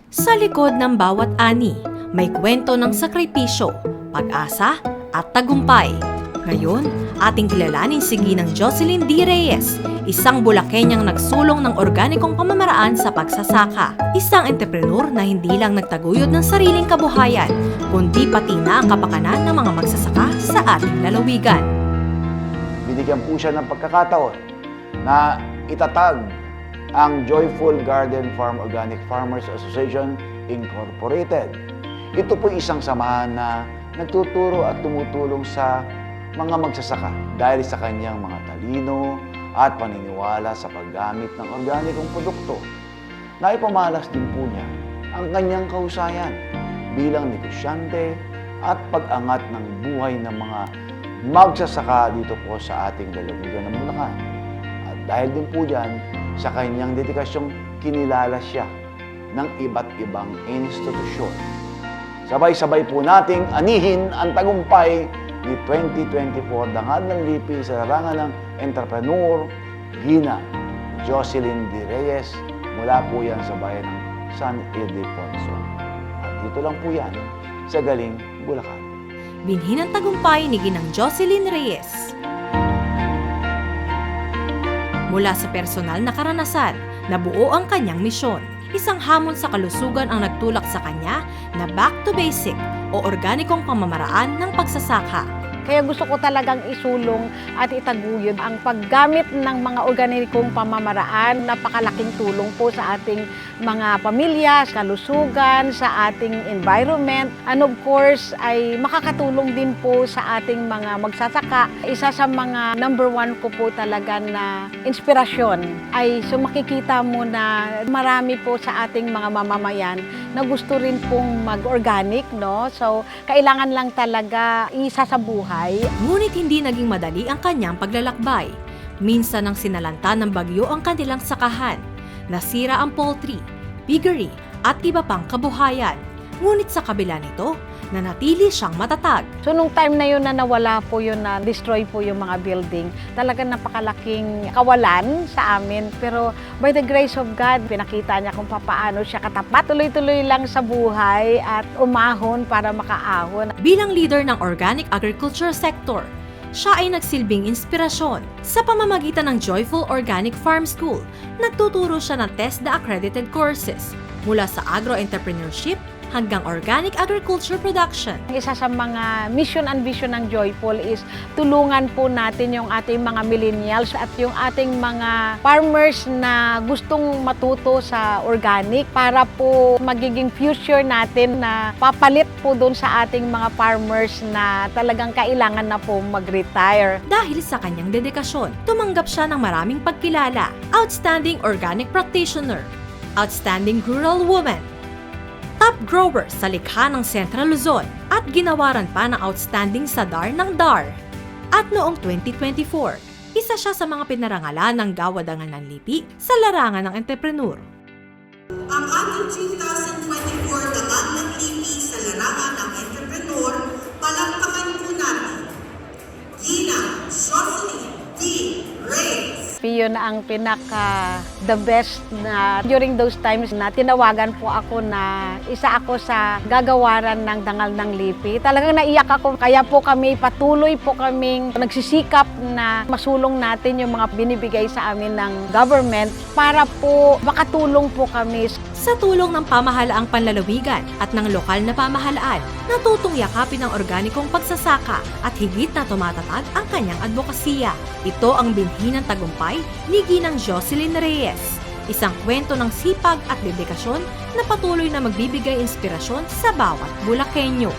Sa likod ng bawat ani, may kwento ng sakripisyo, pag-asa at tagumpay. Ngayon, ating kilalanin si Ginang Jocelyn D. Reyes, isang Bulakenyang nagsulong ng organikong pamamaraan sa pagsasaka. Isang entrepreneur na hindi lang nagtaguyod ng sariling kabuhayan, kundi pati na ang kapakanan ng mga magsasaka sa ating lalawigan. Binigyan po siya ng pagkakataon na itatag ang Joyful Garden Farm Organic Farmers Association Incorporated. Ito po isang samahan na nagtuturo at tumutulong sa mga magsasaka dahil sa kanyang mga talino at paniniwala sa paggamit ng organikong produkto. Naipamalas din po niya ang kanyang kahusayan bilang negosyante at pag-angat ng buhay ng mga magsasaka dito po sa ating lalawigan ng Bulacan. At dahil din po dyan, sa kanyang dedikasyong kinilala siya ng iba't ibang institusyon. Sabay-sabay po nating anihin ang tagumpay ni 2024 Dangal ng Lipi sa larangan ng entrepreneur Ginang Jocelyn D. Reyes mula po yan sa bayan ng San Ildefonso. At dito lang po yan sa Galing, Bulacan. Binhi ng tagumpay ni Ginang Jocelyn Reyes. Mula sa personal na karanasan, nabuo ang kanyang misyon. Isang hamon sa kalusugan ang nagtulak sa kanya na back to basic o organikong pamamaraan ng pagsasaka. Kaya gusto ko talagang isulong at itaguyod ang paggamit ng mga organikong pamamaraan. Napakalaking tulong po sa ating mga pamilya, kalusugan, sa ating environment. And of course, ay makakatulong din po sa ating mga magsasaka. Isa sa mga number one ko po talaga na inspirasyon ay makikita mo na marami po sa ating mga mamamayan na gusto rin pong mag-organic, no? So, kailangan lang talaga isa sa buhay. Ngunit hindi naging madali ang kanyang paglalakbay. Minsan nang sinalanta ng bagyo ang kanilang sakahan. Nasira ang poultry, piggery at iba pang kabuhayan. Ngunit sa kabila nito, nanatili siyang matatag. So nung time na yun na nawala po yun, na destroy po yung mga building, talagang napakalaking kawalan sa amin. Pero by the grace of God, pinakita niya kung paano siya katapat. Tuloy-tuloy lang sa buhay at umahon para makaahon. Bilang leader ng organic agriculture sector, siya ay nagsilbing inspirasyon. Sa pamamagitan ng Joyful Organic Farm School, nagtuturo siya ng TESDA accredited courses mula sa agro-entrepreneurship hanggang organic agriculture production. Isa sa mga mission and vision ng Joyful is tulungan po natin yung ating mga millennials at yung ating mga farmers na gustong matuto sa organic para po magiging future natin na papalit po doon sa ating mga farmers na talagang kailangan na po mag-retire. Dahil sa kanyang dedikasyon, tumanggap siya ng maraming pagkilala. Outstanding Organic Practitioner, Outstanding Rural Woman, Top Grower sa likha ng Central Luzon at ginawaran pa ng Outstanding sa DAR ng DAR. At noong 2024, isa siya sa mga pinarangalan ng Gawadangan ng Lipi sa larangan ng entrepreneur. Ang ating 2024 Dangal ng Lipi sa larangan ng entrepreneur, palakpakan po natin Ginang Jocelyn D. Reyes. Yun ang the best na during those times na tinawagan po ako na isa ako sa gagawaran ng Dangal ng Lipi. Talagang naiyak ako, kaya po patuloy po kaming nagsisikap na masulong natin yung mga binibigay sa amin ng government para po makatulong po kami. Sa tulong ng pamahalaang panlalawigan at ng lokal na pamahalaan, natutong yakapin ang organikong pagsasaka at higit na tumatatag ang kanyang advokasya. Ito ang binhi ng tagumpay ni Ginang Jocelyn Reyes. Isang kwento ng sipag at dedikasyon na patuloy na magbibigay inspirasyon sa bawat Bulakenyo.